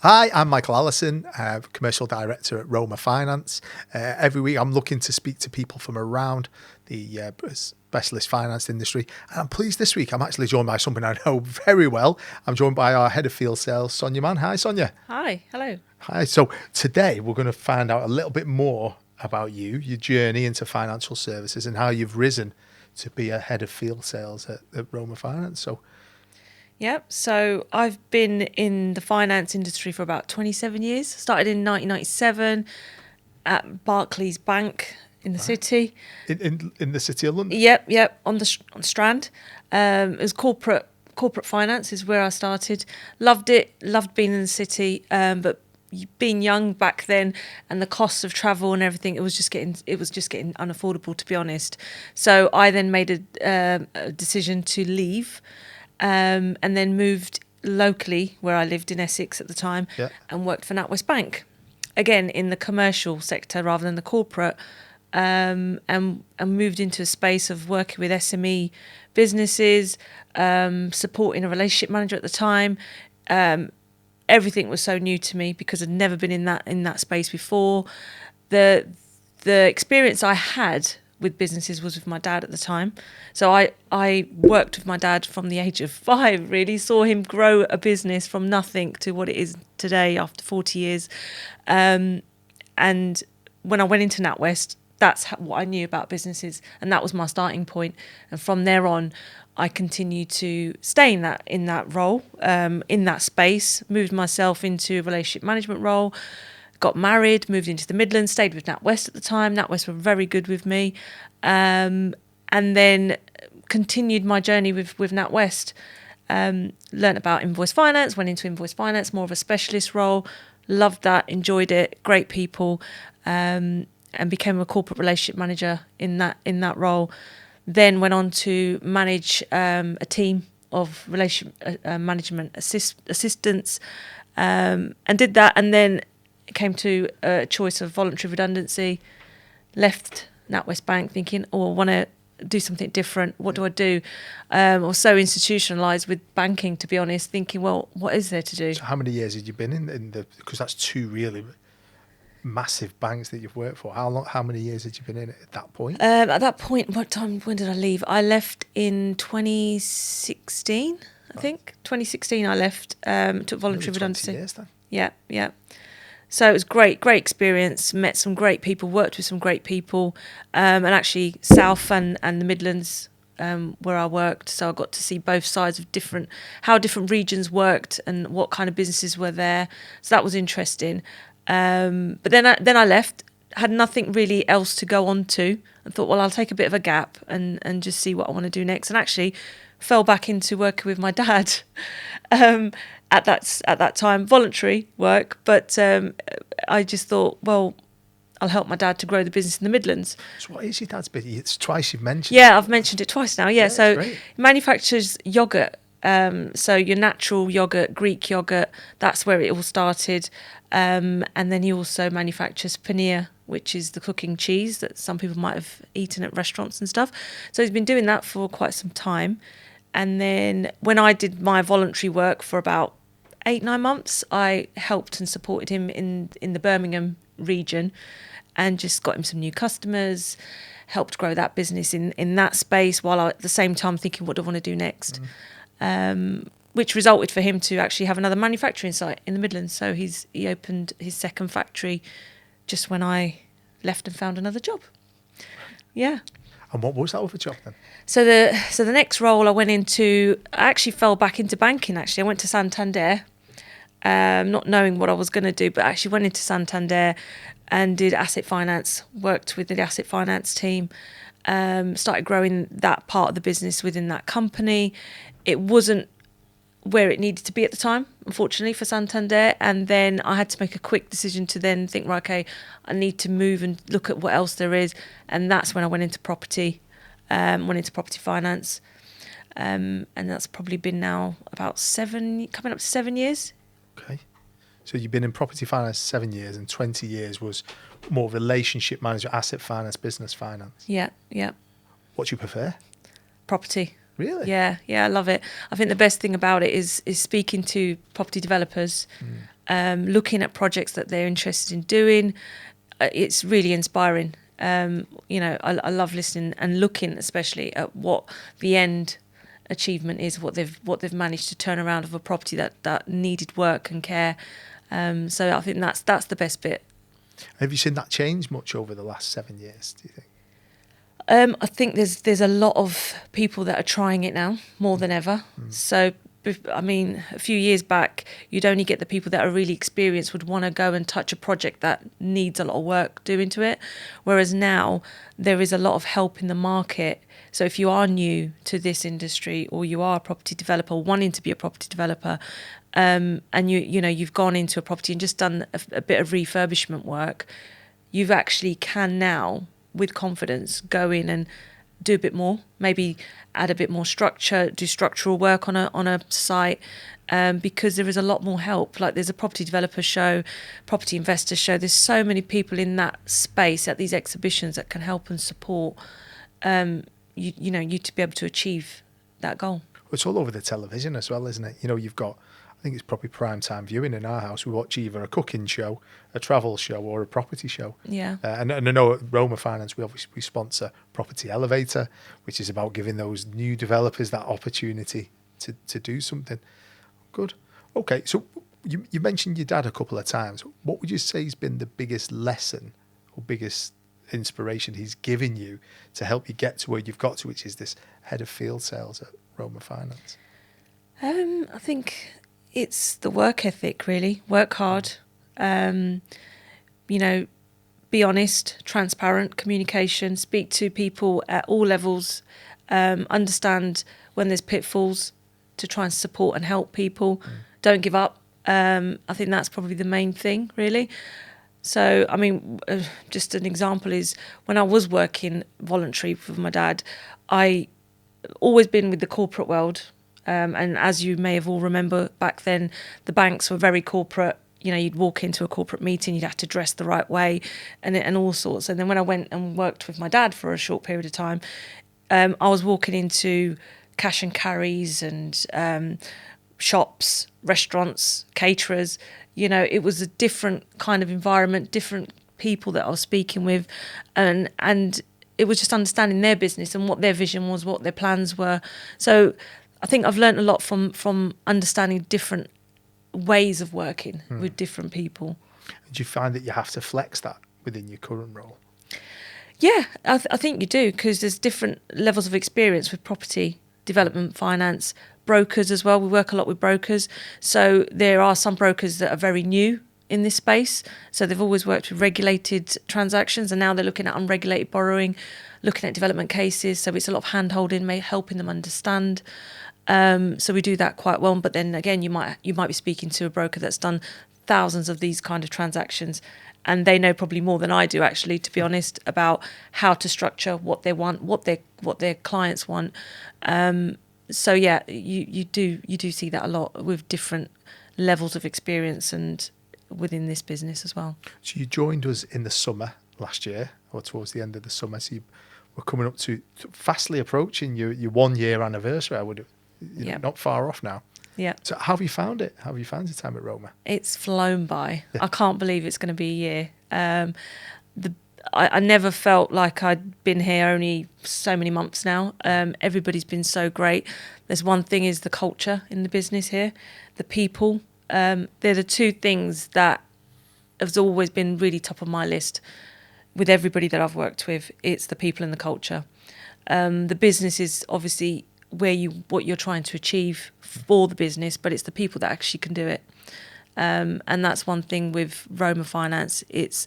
Hi, I'm Michael Allison, Commercial Director at Roma Finance. Every week I'm looking to speak to people from around the specialist finance industry. And I'm pleased this week I'm actually joined by someone I know very well. I'm joined by our Head of Field Sales, Sonia Mann. Hi, Sonia. Hi, hello. Hi. So today we're going to find out a little bit more about you, your journey into financial services and how you've risen to be a Head of Field Sales at Roma Finance. Yep, so I've been in the finance industry for about 27 years. Started in 1997 at Barclays Bank in the city. In the City of London? Yep, on the Strand. It was corporate finance is where I started. Loved it, loved being in the city, but being young back then and the costs of travel and everything, it was just getting unaffordable, to be honest. So I then made a decision to leave. And then moved locally where I lived in Essex at the time and worked for NatWest Bank, again in the commercial sector rather than the corporate, and moved into a space of working with SME businesses, supporting a relationship manager at the time. Everything was so new to me because I'd never been in that space before. The experience I had with businesses was with my dad at the time. So I worked with my dad from the age of 5, really, saw him grow a business from nothing to what it is today after 40 years. And when I went into NatWest, that's what I knew about businesses, and that was my starting point. And from there on, I continued to stay in that role, in that space, moved myself into a relationship management role, got married, moved into the Midlands, stayed with NatWest at the time. NatWest were very good with me. And then continued my journey with NatWest. Learned about invoice finance, went into invoice finance, more of a specialist role. Loved that, enjoyed it, great people, and became a corporate relationship manager in that role. Then went on to manage a team of relationship management assistants, and did that, and then it came to a choice of voluntary redundancy, left NatWest Bank thinking, I want to do something different. What do I do? I was so institutionalised with banking, to be honest, thinking, well, what is there to do? So how many years had you been in the, because that's 2 really massive banks that you've worked for. How many years had you been in it at that point? At that point, when did I leave? I left in 2016, I think. 2016 I left, took voluntary redundancy. 20 years then. Yeah. So it was great experience, met some great people, worked with some great people, and actually South and the Midlands where I worked. So I got to see both sides of how different regions worked and what kind of businesses were there. So that was interesting. But then I left, had nothing really else to go on to, and thought, well, I'll take a bit of a gap and just see what I want to do next. And actually fell back into working with my dad. At that time, voluntary work, but I just thought, well, I'll help my dad to grow the business in the Midlands. So what is your dad's business? It's twice you've mentioned. Yeah, I've mentioned it twice now. Yeah, so great. He manufactures yoghurt. So your natural yoghurt, Greek yoghurt, that's where it all started. And then he also manufactures paneer, which is the cooking cheese that some people might have eaten at restaurants and stuff. So he's been doing that for quite some time. And then when I did my voluntary work for about 8-9 months, I helped and supported him in the Birmingham region and just got him some new customers, helped grow that business in that space, while I, at the same time, thinking, what do I want to do next? Which resulted for him to actually have another manufacturing site in the Midlands. So he opened his second factory just when I left and found another job. Yeah. And what was that other job then? So the next role I went into, I actually fell back into banking. Actually, I went to Santander, not knowing what I was going to do, but actually went into Santander and did asset finance. Worked with the asset finance team, started growing that part of the business within that company. It wasn't where it needed to be at the time, unfortunately, for Santander. And then I had to make a quick decision to then think, right, okay, I need to move and look at what else there is. And that's when I went into property, property finance. And that's probably been now about coming up to 7 years. Okay. So you've been in property finance 7 years, and 20 years was more relationship management, asset finance, business finance. Yeah. What do you prefer? Property. Really? Yeah, I love it. I think the best thing about it is speaking to property developers looking at projects that they're interested in doing. It's really inspiring. I love listening and looking especially at what the end achievement is, what they've managed to turn around of a property that needed work and care. So I think that's the best bit. Have you seen that change much over the last 7 years, do you think? I think there's a lot of people that are trying it now more than ever. So, I mean, a few years back, you'd only get the people that are really experienced would want to go and touch a project that needs a lot of work doing to it. Whereas now there is a lot of help in the market. So if you are new to this industry, or you are a property developer wanting to be a property developer, and you've gone into a property and just done a bit of refurbishment work, you've actually can now, with confidence, go in and do a bit more, maybe add a bit more structure, do structural work on a site, because there is a lot more help. Like, there's a property developer show, property investor show. There's so many people in that space at these exhibitions that can help and support you to be able to achieve that goal. It's all over the television as well, isn't it? You've got, I think it's probably prime time viewing in our house. We watch either a cooking show, a travel show, or a property show. Yeah. And I know at Roma Finance, we sponsor Property Elevator, which is about giving those new developers that opportunity to do something. Good. Okay, so you mentioned your dad a couple of times. What would you say has been the biggest lesson or biggest inspiration he's given you to help you get to where you've got to, which is this head of field sales at Roma Finance? I think it's the work ethic, really. Work hard, be honest, transparent, communication, speak to people at all levels, understand when there's pitfalls to try and support and help people. Don't give up. I think that's probably the main thing, really. So, I mean, just an example is when I was working voluntary with my dad, I always been with the corporate world. And as you may have all remember back then, the banks were very corporate. You'd walk into a corporate meeting, you'd have to dress the right way and all sorts. And then when I went and worked with my dad for a short period of time, I was walking into cash and carries and shops, restaurants, caterers. It was a different kind of environment, different people that I was speaking with. And it was just understanding their business and what their vision was, what their plans were. So I think I've learned a lot from understanding different ways of working with different people. Do you find that you have to flex that within your current role? Yeah, I think you do, because there's different levels of experience with property development, finance, brokers as well. We work a lot with brokers. So there are some brokers that are very new in this space. So they've always worked with regulated transactions, and now they're looking at unregulated borrowing, looking at development cases. So it's a lot of hand-holding, helping them understand. So we do that quite well. But then again, you might be speaking to a broker that's done thousands of these kind of transactions, and they know probably more than I do, actually, to be honest, about how to structure what they want, what their clients want. So yeah, you do see that a lot with different levels of experience and within this business as well. So you joined us in the summer last year, or towards the end of the summer. So we're coming up to fastly approaching your 1 year anniversary. I would have, not far off now. Yeah. So how have you found it? How have you found your time at Roma? It's flown by. I can't believe it's going to be a year. I never felt like I'd been here only so many months now. Everybody's been so great. There's one thing is the culture in the business here, the people. They're the two things that have always been really top of my list with everybody that I've worked with. It's the people and the culture. The business is obviously what you're trying to achieve for the business, but it's the people that actually can do it. And that's one thing with Roma Finance. It's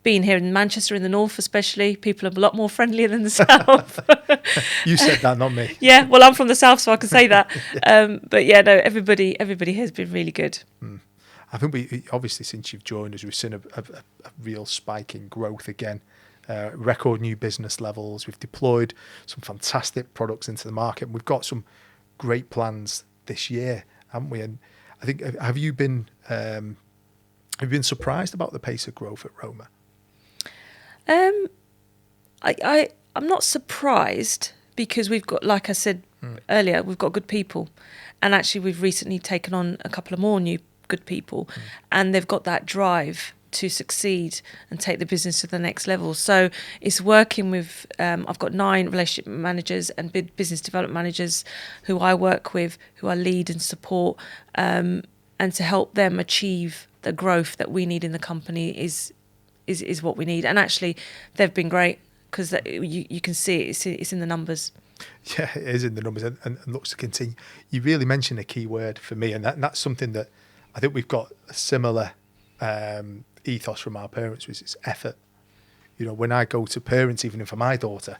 being here in Manchester, in the north especially, people are a lot more friendlier than the south. You said that, not me. Yeah, well, I'm from the south, so I can say that. But yeah, no, everybody has been really good. I think we obviously, since you've joined us, we've seen a real spike in growth again. Record new business levels. We've deployed some fantastic products into the market, and we've got some great plans this year, haven't we? And I think, have you been surprised about the pace of growth at Roma? I'm not surprised, because we've got, like I said earlier, we've got good people, and actually we've recently taken on a couple of more new good people, and they've got that drive to succeed and take the business to the next level. So it's working with, I've got 9 relationship managers and business development managers who I work with, who I lead and support, and to help them achieve the growth that we need in the company is what we need. And actually, they've been great, because you can see it's in the numbers. Yeah, it is in the numbers, and looks to continue. You really mentioned a key word for me, and that's something that I think we've got a similar ethos from our parents, which is effort. You know, when I go to parents, even for my daughter,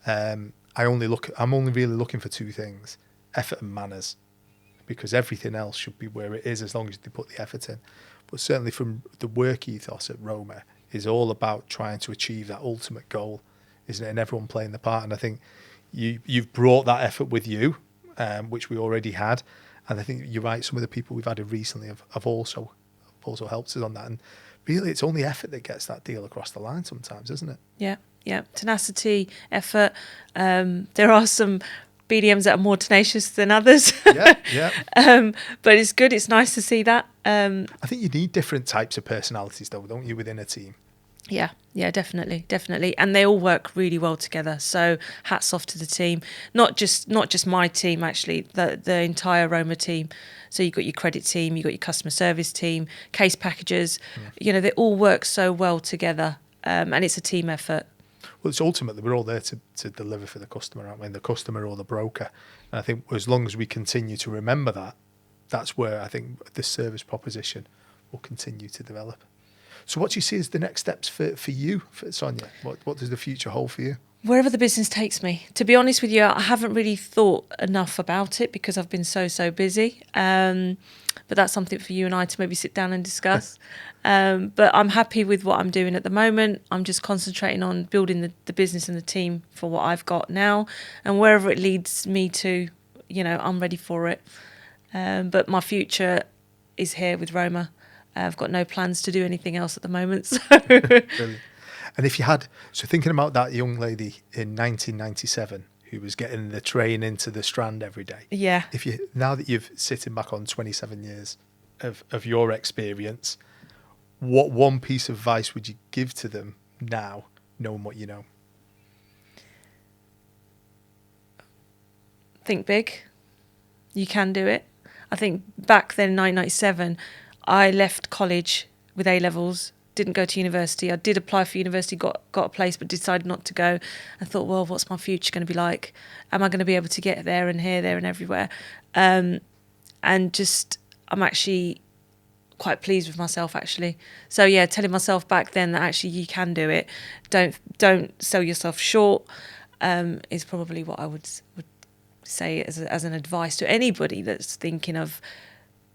I'm only really looking for 2 things: effort and manners, because everything else should be where it is as long as they put the effort in. But certainly from the work ethos at Roma is all about trying to achieve that ultimate goal, isn't it? And everyone playing the part. And I think you've brought that effort with you, which we already had. And I think you're right, some of the people we've added recently have also helped us on that. And really, it's only effort that gets that deal across the line sometimes, isn't it? Yeah. Tenacity, effort. There are some BDMs that are more tenacious than others. Yeah. But it's good. It's nice to see that. I think you need different types of personalities, though, don't you, within a team? Yeah, definitely. And they all work really well together. So hats off to the team. Not just my team, actually, the entire Roma team. So you've got your credit team, you've got your customer service team, case packagers. You know, they all work so well together, and it's a team effort. Well, it's ultimately, we're all there to deliver for the customer, aren't we? And the customer or the broker. And I think as long as we continue to remember that, that's where I think the service proposition will continue to develop. So what do you see as the next steps for you, for Sonia? What does the future hold for you? Wherever the business takes me. To be honest with you, I haven't really thought enough about it because I've been so busy. But that's something for you and I to maybe sit down and discuss. But I'm happy with what I'm doing at the moment. I'm just concentrating on building the business and the team for what I've got now. And wherever it leads me to, you know, I'm ready for it. But my future is here with Roma. I've got no plans to do anything else at the moment. So. Brilliant. And if you had, so thinking about that young lady in 1997 who was getting the train into the Strand every day. Yeah. Now that you've sitting back on 27 years of your experience, what one piece of advice would you give to them now, knowing what you know? Think big. You can do it. I think back then, 1997, I left college with A-levels, didn't go to university. I did apply for university, got a place, but decided not to go. I thought, well, what's my future going to be like? Am I going to be able to get there and here, there and everywhere? And just, I'm actually quite pleased with myself, actually. So, yeah, telling myself back then that actually you can do it. Don't sell yourself short is probably what I would say as an advice to anybody that's thinking of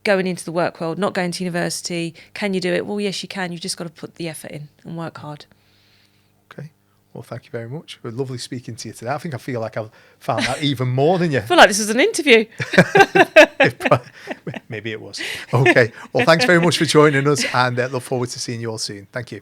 going into the work world, not going to university. Can you do it? Well, yes, you can. You've just got to put the effort in and work hard. Okay. Well, thank you very much. It was lovely speaking to you today. I think I feel like I've found that even more than you. I feel like this is an interview. Maybe it was. Okay. Well, thanks very much for joining us, and look forward to seeing you all soon. Thank you.